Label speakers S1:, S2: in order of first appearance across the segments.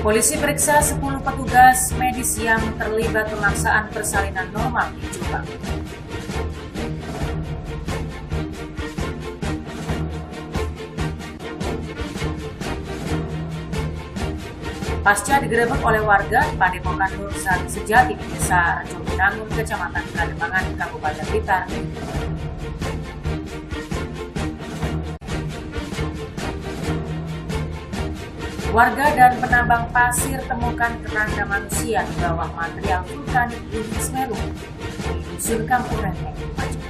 S1: Polisi periksa 10 petugas medis yang terlibat pemaksaan persalinan normal di Jombang. Pasca digerebek oleh warga Padepokan Nur Sejati di Desa Rejo Binangun, Kecamatan Kademangan, Kabupaten Blitar. Warga dan penambang pasir temukan keranda manusia di bawah material vulkanik Gunung Semeru di Dusun Kampung Renteng, Aceh.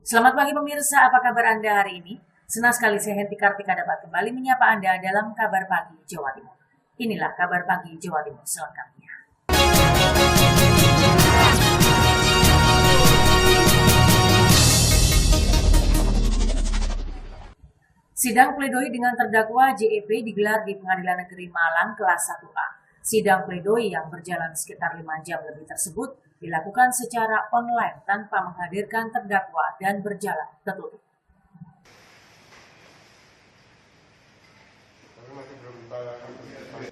S1: Selamat pagi pemirsa, apa kabar Anda hari ini? Senang sekali saya Henti Kartika dapat kembali menyapa Anda dalam Kabar Pagi Jawa Timur. Inilah Kabar Pagi Jawa Timur selengkapnya. Sidang pledoi dengan terdakwa JEP digelar di Pengadilan Negeri Malang kelas 1A. Sidang pledoi yang berjalan sekitar 5 jam lebih tersebut dilakukan secara online tanpa menghadirkan terdakwa dan berjalan tertutup.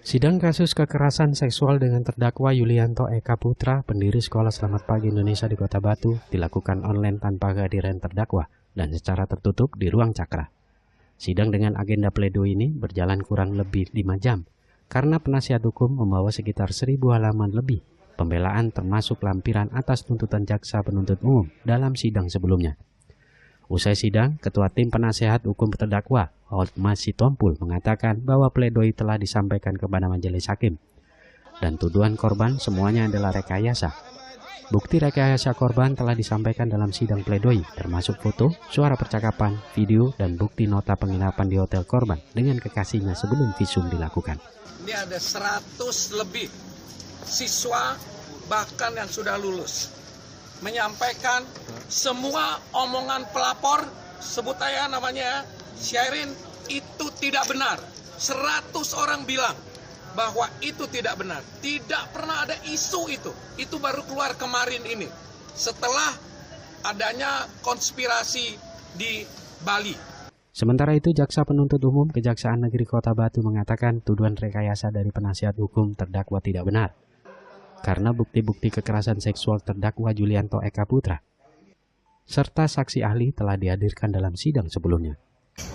S2: Sidang kasus kekerasan seksual dengan terdakwa Yulianto Eka Putra, pendiri Sekolah Selamat Pagi Indonesia di Kota Batu, dilakukan online tanpa kehadiran terdakwa dan secara tertutup di ruang Cakra. Sidang dengan agenda pledoi ini berjalan kurang lebih 5 jam, karena penasihat hukum membawa sekitar 1.000 halaman lebih pembelaan termasuk lampiran atas tuntutan jaksa penuntut umum dalam sidang sebelumnya. Usai sidang, Ketua Tim Penasehat Hukum terdakwa, Hotma Sitompul, mengatakan bahwa pledoi telah disampaikan kepada majelis hakim dan tuduhan korban semuanya adalah rekayasa. Bukti rekayasa korban telah disampaikan dalam sidang pledoi, termasuk foto, suara percakapan, video, dan bukti nota penginapan di hotel korban dengan kekasihnya sebelum visum dilakukan.
S3: Ini ada 100 lebih siswa bahkan yang sudah lulus menyampaikan semua omongan pelapor, sebut aja namanya Syairin, itu tidak benar. 100 orang bilang bahwa itu tidak benar. Tidak pernah ada isu itu. Itu baru keluar kemarin ini setelah adanya konspirasi di Bali.
S2: Sementara itu, Jaksa Penuntut Umum Kejaksaan Negeri Kota Batu mengatakan tuduhan rekayasa dari penasihat hukum terdakwa tidak benar, karena bukti-bukti kekerasan seksual terdakwa Yulianto Eka Putra serta saksi ahli telah dihadirkan dalam sidang sebelumnya.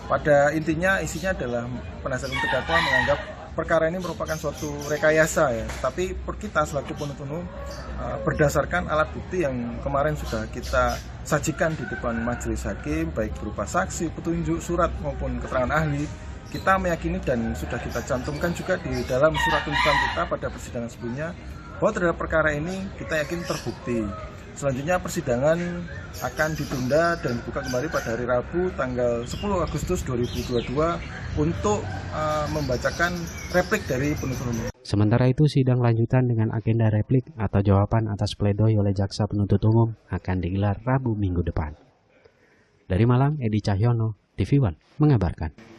S4: Pada intinya isinya adalah penasihat hukum terdakwa menganggap perkara ini merupakan suatu rekayasa ya, tapi kita selaku penuntut umum berdasarkan alat bukti yang kemarin sudah kita sajikan di depan majelis hakim, baik berupa saksi, petunjuk, surat maupun keterangan ahli, kita meyakini dan sudah kita cantumkan juga di dalam surat tuntutan kita pada persidangan sebelumnya bahwa terhadap perkara ini kita yakin terbukti. Selanjutnya persidangan akan ditunda dan dibuka kembali pada hari Rabu tanggal 10 Agustus 2022 untuk membacakan replik dari penuntut umum.
S2: Sementara itu, sidang lanjutan dengan agenda replik atau jawaban atas pledoi oleh jaksa penuntut umum akan digelar Rabu minggu depan. Dari Malang, Edi Cahyono, TV One mengabarkan.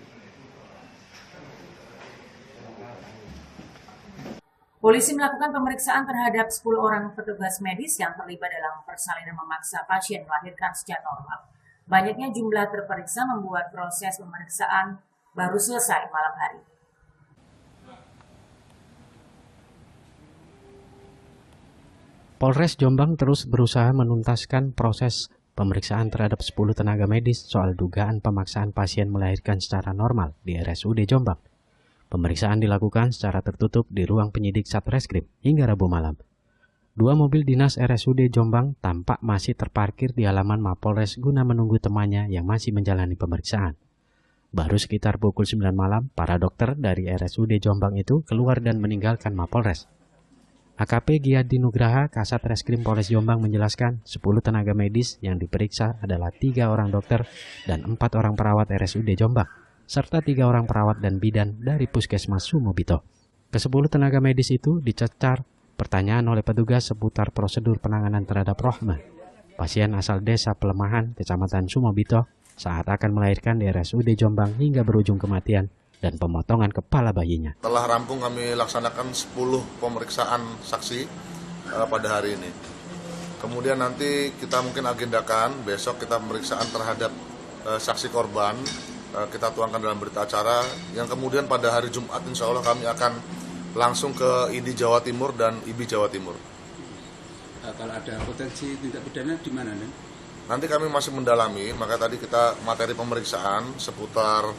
S1: Polisi melakukan pemeriksaan terhadap 10 orang petugas medis yang terlibat dalam persalinan memaksa pasien melahirkan secara normal. Banyaknya jumlah terperiksa membuat proses pemeriksaan baru selesai malam hari.
S2: Polres Jombang terus berusaha menuntaskan proses pemeriksaan terhadap 10 tenaga medis soal dugaan pemaksaan pasien melahirkan secara normal di RSUD Jombang. Pemeriksaan dilakukan secara tertutup di ruang penyidik Satreskrim hingga Rabu malam. 2 mobil dinas RSUD Jombang tampak masih terparkir di halaman Mapolres guna menunggu temannya yang masih menjalani pemeriksaan. Baru sekitar pukul 9 malam, para dokter dari RSUD Jombang itu keluar dan meninggalkan Mapolres. AKP Giadi Nugraha, Kasat Reskrim Polres Jombang menjelaskan 10 tenaga medis yang diperiksa adalah 3 orang dokter dan 4 orang perawat RSUD Jombang, serta 3 orang perawat dan bidan dari Puskesmas Sumobito. Ke-10 tenaga medis itu dicecar pertanyaan oleh petugas seputar prosedur penanganan terhadap Rohma, pasien asal desa Pelemahan, Kecamatan Sumobito, saat akan melahirkan di RSUD Jombang hingga berujung kematian dan pemotongan kepala bayinya.
S5: Telah rampung kami laksanakan 10 pemeriksaan saksi pada hari ini. Kemudian nanti kita mungkin agendakan besok kita pemeriksaan terhadap saksi korban, kita tuangkan dalam berita acara, yang kemudian pada hari Jumat insya Allah kami akan langsung ke ID Jawa Timur dan IBI Jawa Timur.
S6: Kalau ada potensi tindak pidana di mana nih?
S5: Nanti kami masih mendalami, maka tadi kita materi pemeriksaan seputar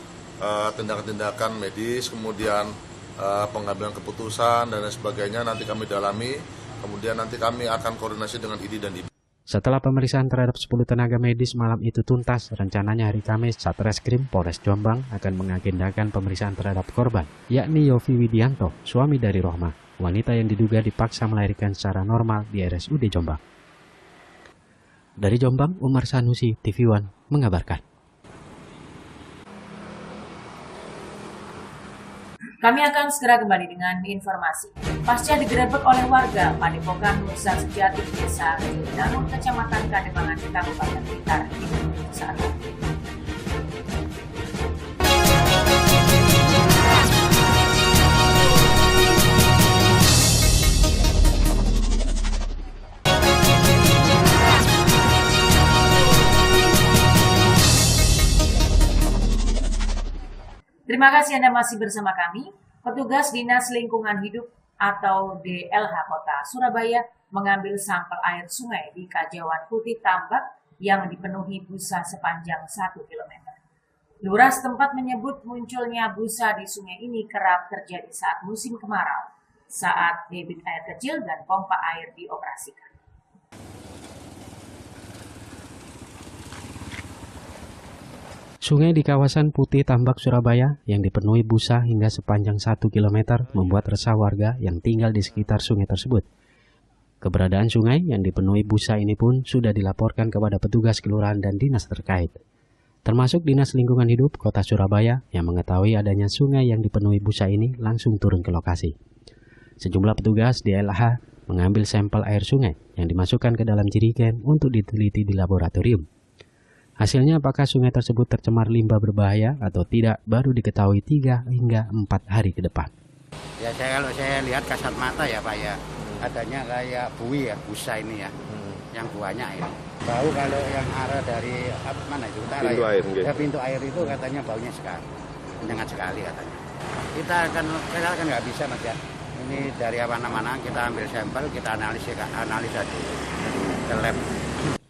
S5: tindakan-tindakan medis, kemudian pengambilan keputusan dan lain sebagainya nanti kami dalami, kemudian nanti kami akan koordinasi dengan ID dan IBI.
S2: Setelah pemeriksaan terhadap 10 tenaga medis malam itu tuntas, rencananya hari Kamis Satreskrim Polres Jombang akan mengagendakan pemeriksaan terhadap korban, yakni Yofi Widianto, suami dari Rohma, wanita yang diduga dipaksa melahirkan secara normal di RSUD Jombang. Dari Jombang, Umar Sanusi, TV One, mengabarkan.
S1: Kami akan segera kembali dengan informasi. Pasca digerebek oleh warga Padepokan Nusa Sejati, Desa Jombang, Kecamatan Kademangan, Kabupaten Blitar, saat ini. Terima kasih Anda masih bersama kami. Petugas Dinas Lingkungan Hidup atau DLH Kota Surabaya mengambil sampel air sungai di Kajawan Putih Tambak yang dipenuhi busa sepanjang 1 km. Lurah setempat menyebut munculnya busa di sungai ini kerap terjadi saat musim kemarau, saat debit air kecil dan pompa air dioperasikan.
S2: Sungai di kawasan Putih Tambak, Surabaya yang dipenuhi busa hingga sepanjang 1 km membuat resah warga yang tinggal di sekitar sungai tersebut. Keberadaan sungai yang dipenuhi busa ini pun sudah dilaporkan kepada petugas kelurahan dan dinas terkait, termasuk Dinas Lingkungan Hidup Kota Surabaya yang mengetahui adanya sungai yang dipenuhi busa ini langsung turun ke lokasi. Sejumlah petugas di LH mengambil sampel air sungai yang dimasukkan ke dalam jerigen untuk diteliti di laboratorium. Hasilnya apakah sungai tersebut tercemar limbah berbahaya atau tidak baru diketahui 3 hingga 4 hari ke depan.
S7: Ya kalau saya lihat kasat mata ya Pak ya, adanya kayak buih ya, busa ini ya, yang banyak ini. Bau kalau yang arah dari mana itu utara pintu ya, air, ya pintu air itu katanya baunya sekali, menyengat sekali katanya. Kita kan nggak bisa Mas ya, ini dari mana-mana kita ambil sampel, kita analisa dulu ke lab.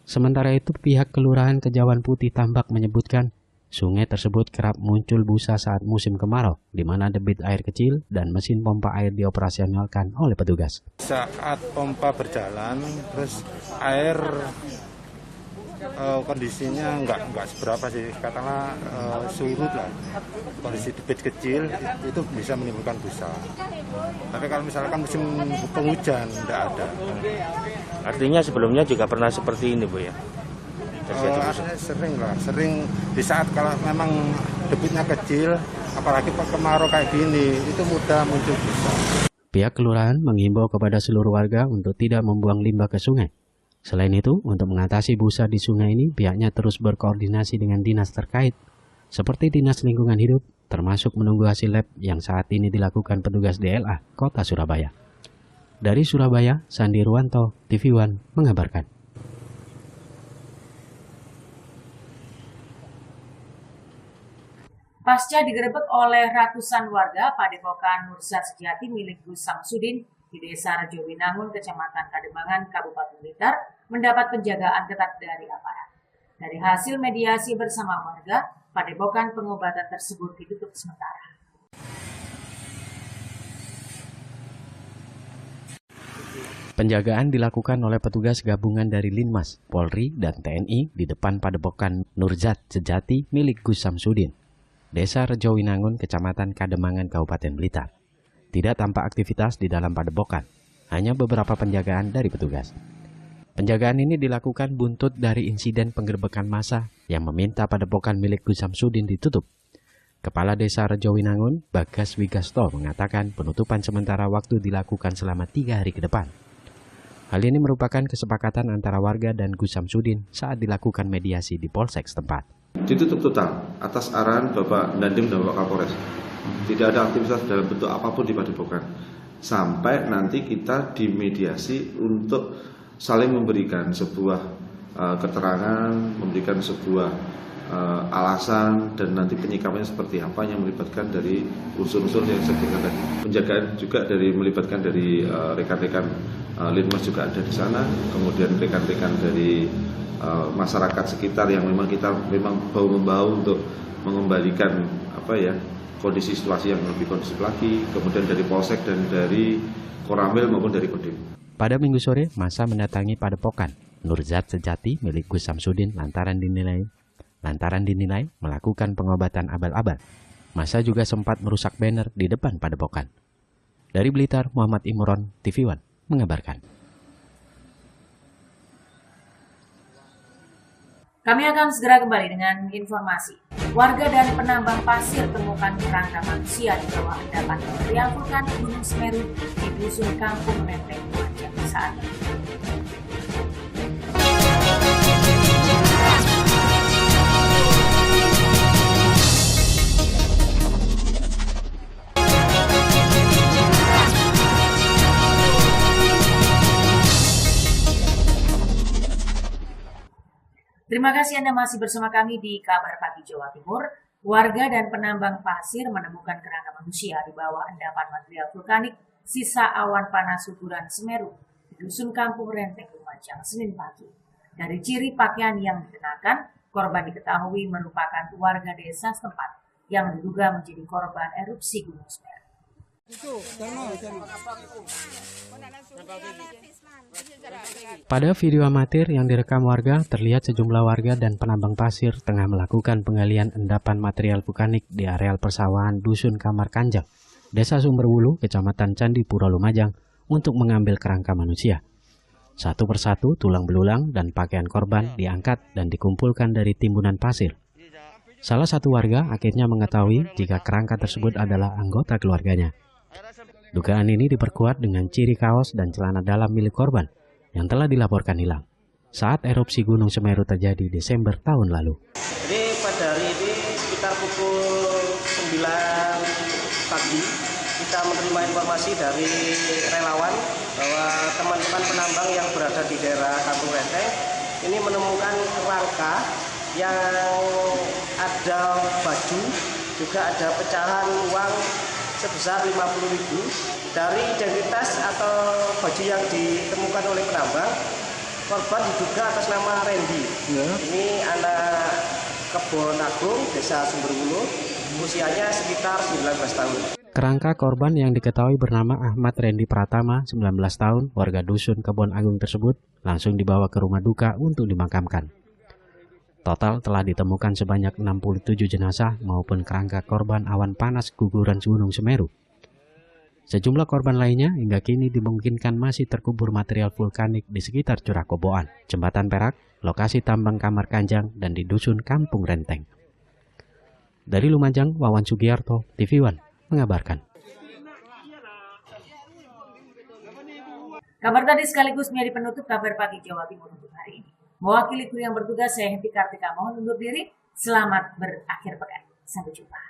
S2: Sementara itu, pihak Kelurahan Kajawan Putih Tambak menyebutkan sungai tersebut kerap muncul busa saat musim kemarau, di mana debit air kecil dan mesin pompa air dioperasionalkan oleh petugas.
S8: Saat pompa berjalan, terus air kondisinya nggak seberapa sih, katakanlah surut lah. Kondisi debit kecil itu bisa menimbulkan busa. Tapi kalau misalkan musim penghujan nggak ada.
S9: Artinya sebelumnya juga pernah seperti ini Bu ya?
S8: Sering di saat kalau memang debitnya kecil, apalagi kemarau kayak gini, itu mudah muncul busa.
S2: Pihak kelurahan menghimbau kepada seluruh warga untuk tidak membuang limbah ke sungai. Selain itu, untuk mengatasi busa di sungai ini, pihaknya terus berkoordinasi dengan dinas terkait, seperti Dinas Lingkungan Hidup, termasuk menunggu hasil lab yang saat ini dilakukan petugas DLH Kota Surabaya. Dari Surabaya, Sandi Ruwanto, TV One, mengabarkan.
S1: Pasca digerebek oleh ratusan warga Padepokan Nusa Sejati milik Gus Samsudin di Desa Rejowinangun, Kecamatan Kademangan, Kabupaten Blitar, mendapat penjagaan ketat dari aparat. Dari hasil mediasi bersama warga, Padepokan pengobatan tersebut ditutup sementara.
S2: Penjagaan dilakukan oleh petugas gabungan dari Linmas, Polri, dan TNI di depan Padepokan Nurzat Sejati milik Gus Samsudin, Desa Rejowinangun, Kecamatan Kademangan, Kabupaten Blitar. Tidak tampak aktivitas di dalam padepokan, hanya beberapa penjagaan dari petugas. Penjagaan ini dilakukan buntut dari insiden penggerbekan massa yang meminta padepokan milik Gus Samsudin ditutup. Kepala Desa Rejowinangun, Bagas Wigasto, mengatakan penutupan sementara waktu dilakukan selama 3 hari ke depan. Hal ini merupakan kesepakatan antara warga dan Gus Samsudin saat dilakukan mediasi di Polsek setempat.
S10: Ditutup total atas arahan Bapak Dandim dan Bapak Kapolres. Tidak ada aktivitas dalam bentuk apapun di Padepokan. sampai nanti kita dimediasi untuk saling memberikan sebuah keterangan, memberikan sebuah alasan, dan nanti penyikapannya seperti apa yang melibatkan dari unsur-unsur yang sebutkan tadi. Penjagaan juga melibatkan dari rekan-rekan Linmas juga ada di sana, kemudian rekan-rekan dari masyarakat sekitar yang memang kita bahu-membahu untuk mengembalikan kondisi situasi yang lebih kondusif lagi, kemudian dari Polsek dan dari Koramil maupun dari Kodim.
S2: Pada Minggu sore, massa mendatangi Padepokan Nurzat Sejati milik Gus Samsudin lantaran dinilai melakukan pengobatan abal-abal. Massa juga sempat merusak banner di depan Padepokan. Dari Blitar, Muhammad Imron, TV One, mengabarkan.
S1: Kami akan segera kembali dengan informasi. Warga dan penambang pasir temukan kerangka manusia di bawah endapan material vulkanik Gunung Semeru di dusun Kampung Renteng, Lumajang saat ini. Terima kasih Anda masih bersama kami di Kabar Pagi Jawa Timur. Warga dan penambang pasir menemukan kerangka manusia di bawah endapan material vulkanik sisa awan panas guguran Semeru di dusun Kampung Renteng, Lumajang, Senin pagi. Dari ciri pakaian yang dikenakan, korban diketahui merupakan warga desa setempat yang diduga menjadi korban erupsi Gunung Semeru.
S2: Pada video amatir yang direkam warga, terlihat sejumlah warga dan penambang pasir tengah melakukan penggalian endapan material vulkanik di areal persawahan Dusun Kamar Kanjang, Desa Sumberwulu, Kecamatan Candipuro, Lumajang, untuk mengambil kerangka manusia. Satu persatu tulang belulang dan pakaian korban diangkat dan dikumpulkan dari timbunan pasir. Salah satu warga akhirnya mengetahui jika kerangka tersebut adalah anggota keluarganya. Dugaan ini diperkuat dengan ciri kaos dan celana dalam milik korban yang telah dilaporkan hilang saat erupsi Gunung Semeru terjadi Desember tahun lalu.
S11: Jadi pada hari ini sekitar pukul 9 pagi kita menerima informasi dari relawan bahwa teman-teman penambang yang berada di daerah Kampung Renteng ini menemukan kerangka yang ada baju, juga ada pecahan uang sebesar 50.000. Dari identitas atau baju yang ditemukan oleh penambang, korban diduga atas nama Randy. Ini anak Kebon Agung, Desa Sumberwulu, usianya sekitar 19 tahun.
S2: Kerangka korban yang diketahui bernama Ahmad Randy Pratama, 19 tahun, warga Dusun Kebon Agung tersebut, langsung dibawa ke rumah duka untuk dimakamkan. Total telah ditemukan sebanyak 67 jenazah maupun kerangka korban awan panas guguran Gunung Semeru. Sejumlah korban lainnya hingga kini dimungkinkan masih terkubur material vulkanik di sekitar Curah Koboan, Jembatan Perak, lokasi tambang Kamar Kanjang, dan di Dusun Kampung Renteng. Dari Lumajang, Wawan Sugiarto, TV One, mengabarkan.
S1: Kabar tadi sekaligus menjadi penutup Kabar Pagi Jawa Timur untuk hari ini. Mewakili kru yang bertugas, saya Henti Kartika mohon undur diri. Selamat berakhir pekan. Sampai jumpa.